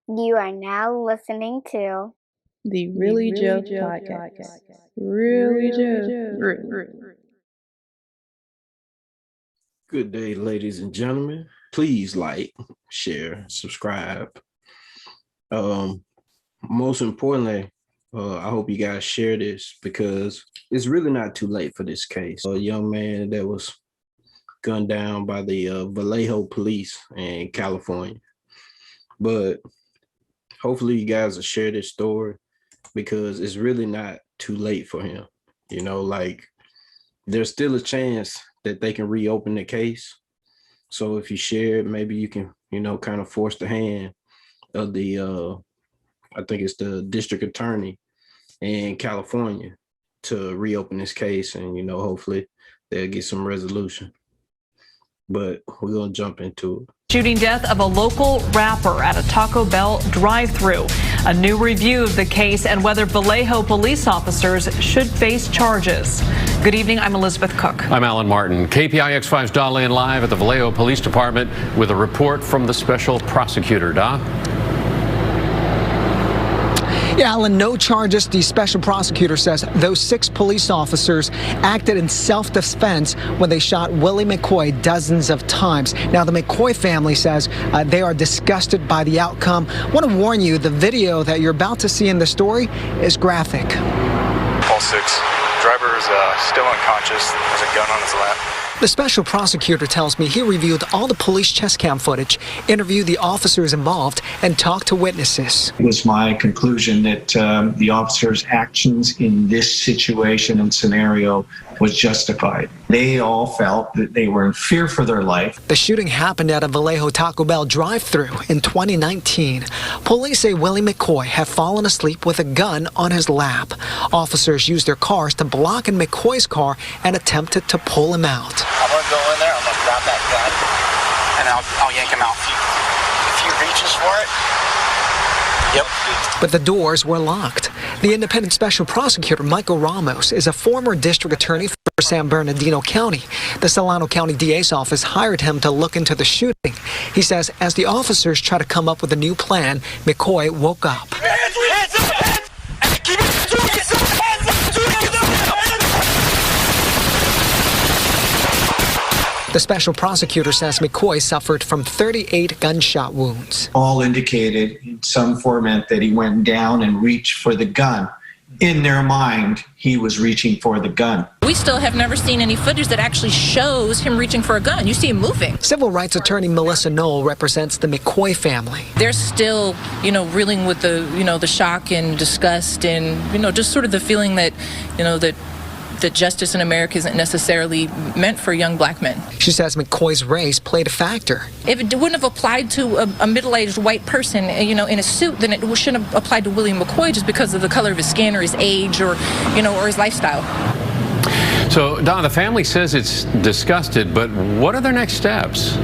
You are now listening to the Really Joe podcast. Really Joe. Really. Good day, ladies and gentlemen. Please like, share, subscribe. Most importantly, I hope you guys share this because it's really not too late for this case. A young man that was gunned down by the Vallejo police in California. But hopefully you guys will share this story because it's really not too late for him. You know, like there's still a chance that they can reopen the case. So if you share it, maybe you can, kind of force the hand of the, I think it's the district attorney in California to reopen this case, and, hopefully they'll get some resolution. But we're going to jump into it. Shooting death of a local rapper at a Taco Bell drive-thru. A new review of the case and whether Vallejo police officers should face charges. Good evening, I'm Elizabeth Cook. I'm Alan Martin. KPIX5's Don Lane live at the Vallejo Police Department with a report from the special prosecutor. Don? Yeah, Alan, no charges. The special prosecutor says those 6 police officers acted in self-defense when they shot Willie McCoy dozens of times. Now, the McCoy family says they are disgusted by the outcome. I want to warn you, the video that you're about to see in the story is graphic. All 6. Driver is still unconscious. There's a gun on his lap. The special prosecutor tells me he reviewed all the police chest cam footage, interviewed the officers involved, and talked to witnesses. It was my conclusion that the officers' actions in this situation and scenario was justified. They all felt that they were in fear for their life. The shooting happened at a Vallejo Taco Bell drive-thru in 2019. Police say Willie McCoy had fallen asleep with a gun on his lap. Officers used their cars to block in McCoy's car and attempted to pull him out. I'm going to go in there, I'm going to grab that gun, and I'll yank him out. If he reaches for it, yep. But the doors were locked. The independent special prosecutor, Michael Ramos, is a former district attorney for San Bernardino County. The Solano County DA's office hired him to look into the shooting. He says as the officers try to come up with a new plan, McCoy woke up. The special prosecutor says McCoy suffered from 38 gunshot wounds. All indicated in some format that he went down and reached for the gun. In their mind, he was reaching for the gun. We still have never seen any footage that actually shows him reaching for a gun. You see him moving. Civil rights attorney Melissa Knoll represents the McCoy family. They're still, reeling with the shock and disgust and, just sort of the feeling that, that justice in America isn't necessarily meant for young black men. She says McCoy's race played a factor. If it wouldn't have applied to a middle-aged white person, in a suit, then it shouldn't have applied to William McCoy just because of the color of his skin or his age or his lifestyle. So, Don, the family says it's disgusted, but what are their next steps?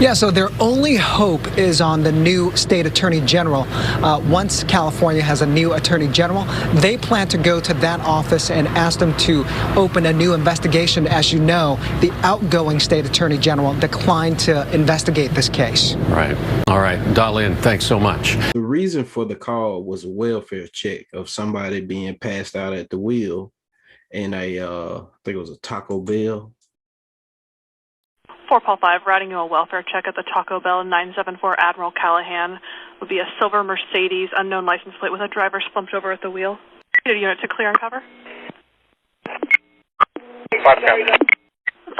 Yeah, so their only hope is on the new state attorney general. Once California has a new attorney general, they plan to go to that office and ask them to open a new investigation. As you know, the outgoing state attorney general declined to investigate this case. Right. All right. Darlene, thanks so much. The reason for the call was a welfare check of somebody being passed out at the wheel in I think it was a Taco Bell. 4 Paul 5, writing you a welfare check at the Taco Bell 974 Admiral Callahan. Would be a silver Mercedes, unknown license plate with a driver slumped over at the wheel. Unit to clear and cover. 4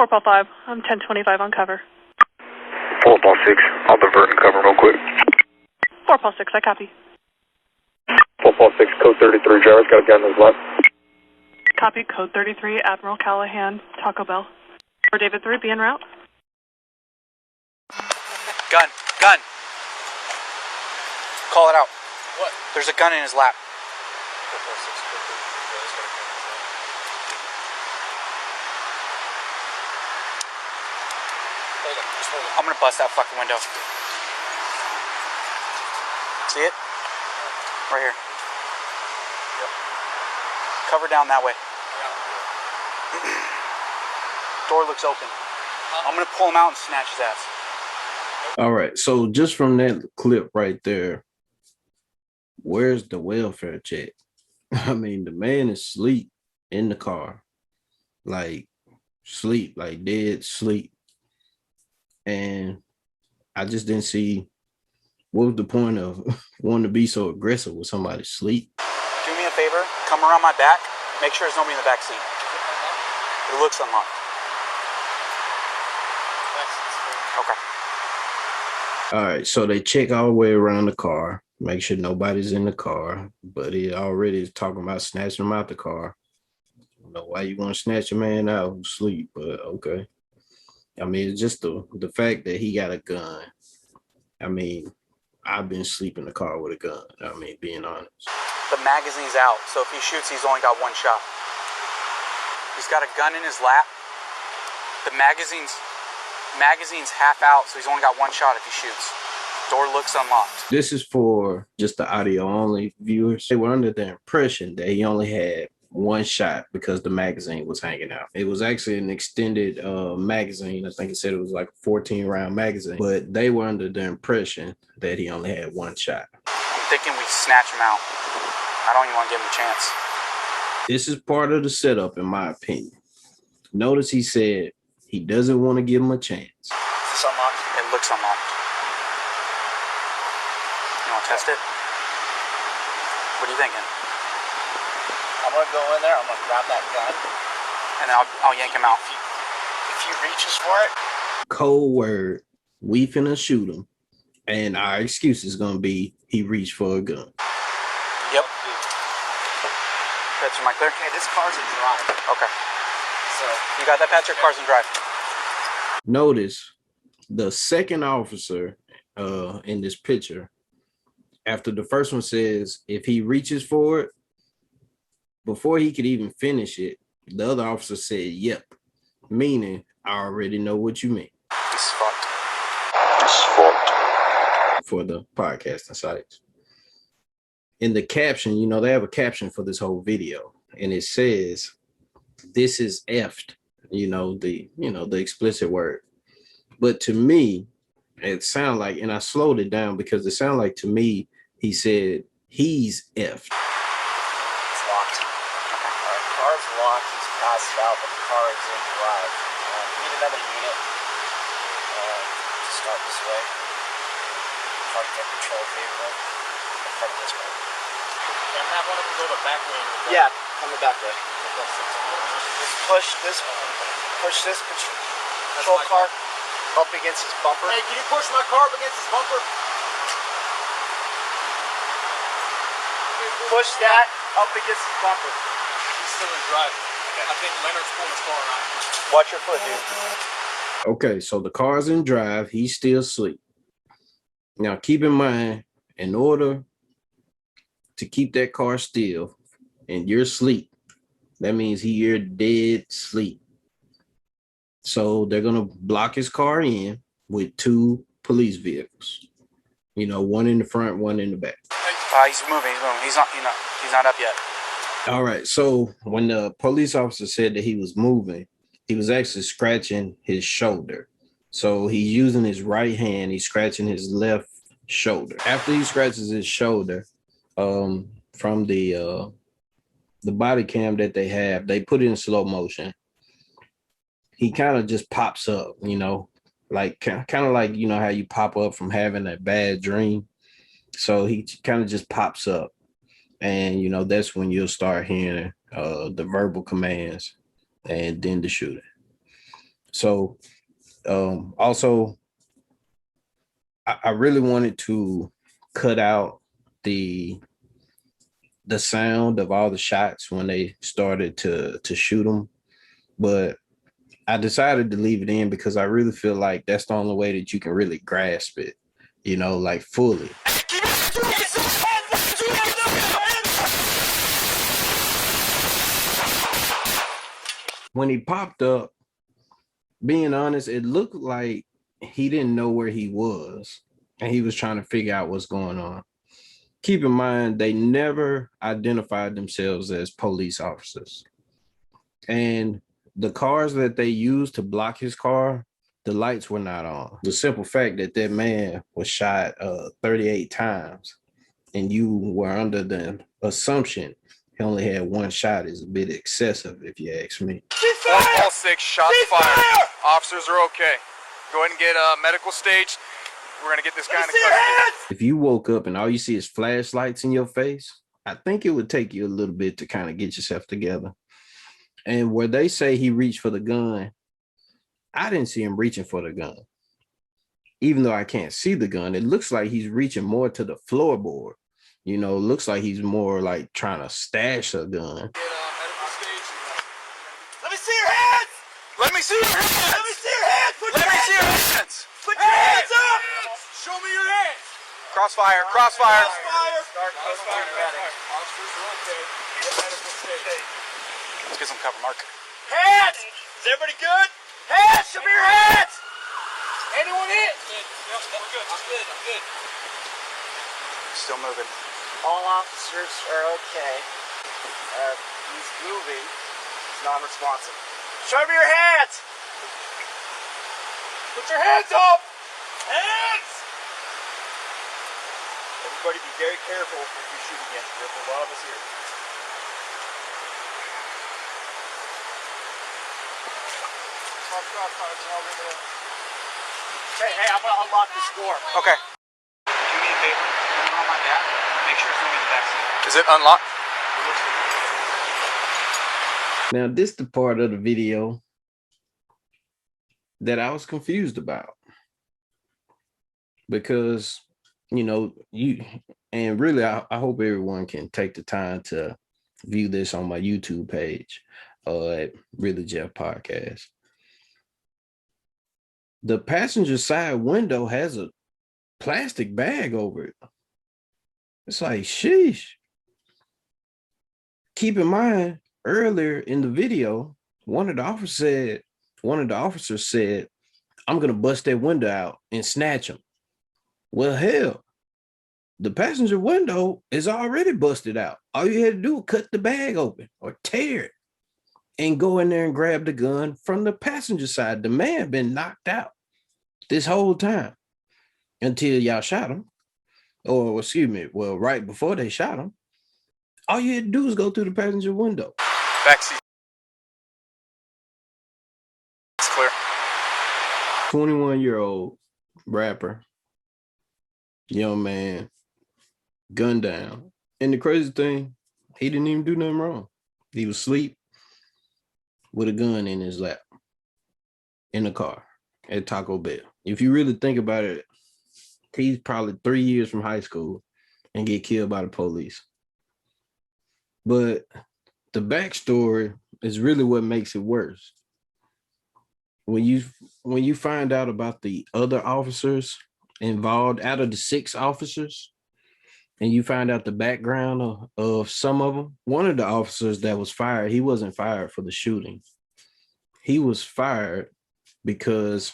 Paul 5, I'm 1025 on cover. 4 Paul 6, I'll divert and cover real quick. 4 Paul 6, I copy. 4 Paul 6, code 33, driver's got a gun in his lap. Copy, code 33, Admiral Callahan, Taco Bell. For David 3, be en route. Gun. Call it out. What? There's a gun in his lap. Hold it. Just hold it. I'm gonna bust that fucking window. See it? Right here. Yep. Cover down that way. Yeah. Door looks open. I'm gonna pull him out and snatch his ass. All right. So just from that clip right there, where's the welfare check? I mean, the man is asleep in the car, like sleep, like dead sleep. And I just didn't see what was the point of wanting to be so aggressive with somebody's sleep. Do me a favor, come around my back, make sure there's nobody in the back seat. It looks unlocked. Okay. All right, so they check all the way around the car, make sure nobody's in the car, but he already is talking about snatching him out the car. I don't know why you want to snatch a man out who's asleep, but okay. I mean, it's just the fact that he got a gun. I mean, I've been sleeping in the car with a gun. I mean, being honest. The magazine's out, so if he shoots, he's only got one shot. He's got a gun in his lap. The magazine's half out, so he's only got one shot if he shoots. Door looks unlocked. This is for just the audio only viewers. They were under the impression that he only had one shot because the magazine was hanging out. It was actually an extended magazine. I think it said it was like a 14-round magazine, but they were under the impression that he only had one shot. I'm thinking we snatch him out. I don't even want to give him a chance. This is part of the setup, in my opinion. Notice he said he doesn't want to give him a chance. Is this unlocked? It looks unlocked. You want to test it? What are you thinking? I'm gonna go in there, I'm gonna grab that gun, and then I'll yank him out. If he reaches for it. Cold word, we finna shoot him. And our excuse is gonna be he reached for a gun. Yep. Patch, am I clear? Okay, this car's in drive. Okay. So you got that, Patch? Your car's in drive. Notice the second officer in this picture, after the first one says if he reaches for it, before he could even finish it, the other officer said, yep, meaning I already know what you mean. This is fucked. For the podcasting sites. In the caption, you know, they have a caption for this whole video, and it says, this is effed, the explicit word. But to me, it sounded like, and I slowed it down because it sounded like to me, he said, he's effed. Locked, he's passed out, but the car is in drive. We need another unit to start this way. Park their patrol vehicle in front of this way. Yeah, have one of them go the back way. Yeah, come the back way. Just push this patrol car up against his bumper. Hey, can you push my car up against his bumper? Push that up against his bumper. Still in drive. Okay. I think Leonard's pulling his car around. Watch your foot, dude. Okay, so the car's in drive. He's still asleep. Now, keep in mind, in order to keep that car still and you're asleep, that means you're dead sleep. So they're going to block his car in with 2 police vehicles. One in the front, one in the back. He's moving. He's not up yet. All right. So when the police officer said that he was moving, he was actually scratching his shoulder. So he's using his right hand. He's scratching his left shoulder. After he scratches his shoulder, from the body cam that they have, they put it in slow motion. He kind of just pops up, like kind of like, how you pop up from having a bad dream. So he kind of just pops up. And, that's when you'll start hearing the verbal commands and then the shooting. So also, I really wanted to cut out the sound of all the shots when they started to shoot them. But I decided to leave it in because I really feel like that's the only way that you can really grasp it, like fully. When he popped up, being honest, it looked like he didn't know where he was and he was trying to figure out what's going on. Keep in mind, they never identified themselves as police officers. And the cars that they used to block his car, the lights were not on. The simple fact that that man was shot 38 times and you were under the assumption he only had one shot is a bit excessive, if you ask me. All 6 shots fired. Officers are okay. Go ahead and get medical stage. We're going to get this guy in the custody. If you woke up and all you see is flashlights in your face, I think it would take you a little bit to kind of get yourself together. And where they say he reached for the gun, I didn't see him reaching for the gun. Even though I can't see the gun, it looks like he's reaching more to the floorboard. You know, looks like he's more like trying to stash a gun. Let me see your hands! Let me see your hands! Let me see your hands! Let me see your hands! Put your hands up! Show me your hands! Crossfire, crossfire! Crossfire! Officers are okay. Get medical stage. Let's get some cover, Mark. Hands! Is everybody good? Hands! Show me your hands! Anyone hit? Yep, we're good. I'm good. I'm good. Still moving. All officers are okay. He's moving. He's non-responsive. Show me your hands! Put your hands up! Hands! Everybody be very careful if you shoot again. There's a lot of us here. Hey, I'm gonna unlock this door. Okay. Do me a favor. Turn on my back. Make sure it's only in the back seat. Is it unlocked? Now, this is the part of the video that I was confused about. Because, you know, and really, I hope everyone can take the time to view this on my YouTube page at Really Jeff Podcast. The passenger side window has a plastic bag over it. It's like, sheesh. Keep in mind, earlier in the video, one of the officers said, I'm going to bust that window out and snatch him. Well, hell, the passenger window is already busted out. All you had to do was cut the bag open or tear it and go in there and grab the gun from the passenger side. The man been knocked out this whole time until y'all shot him. Or excuse me, well, right before they shot him. All you had to do is go through the passenger window. Backseat. It's clear. 21-year-old rapper, young man, gunned down. And the crazy thing, he didn't even do nothing wrong. He was asleep with a gun in his lap in the car at Taco Bell. If you really think about it, he's probably 3 years from high school and get killed by the police. But the backstory is really what makes it worse. When you find out about the other officers involved, out of the 6 officers, and you find out the background of some of them, one of the officers that was fired, he wasn't fired for the shooting. He was fired because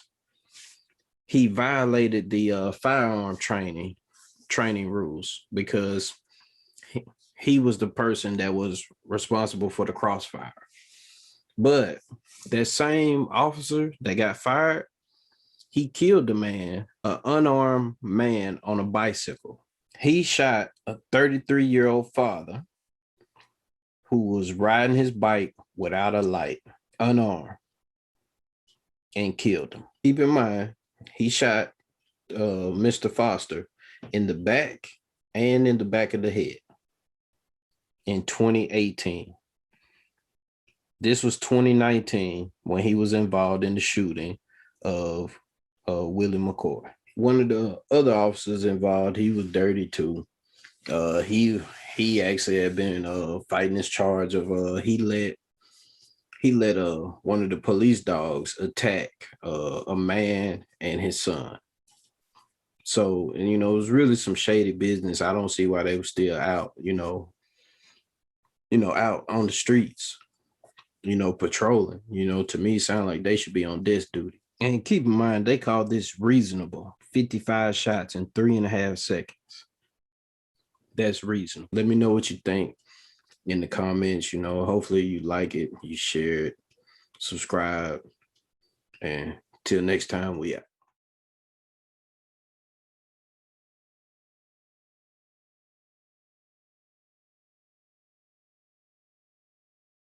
he violated the firearm training rules, because he was the person that was responsible for the crossfire. But that same officer that got fired, he killed the man, an unarmed man on a bicycle. He shot a 33-year-old father who was riding his bike without a light, unarmed, and killed him. Keep in mind, he shot Mr. Foster in the back and in the back of the head in 2018. This was 2019 when he was involved in the shooting of Willie McCoy. One of the other officers involved, he was dirty too. He actually had been fighting this charge of he let one of the police dogs attack a man and his son. So, and, it was really some shady business. I don't see why they were still out, out on the streets, patrolling. To me, it sounds like they should be on desk duty. And keep in mind, they call this reasonable. 55 shots in 3.5 seconds. That's reasonable. Let me know what you think in the comments. Hopefully you like it, you share it, subscribe, and Till next time, we out.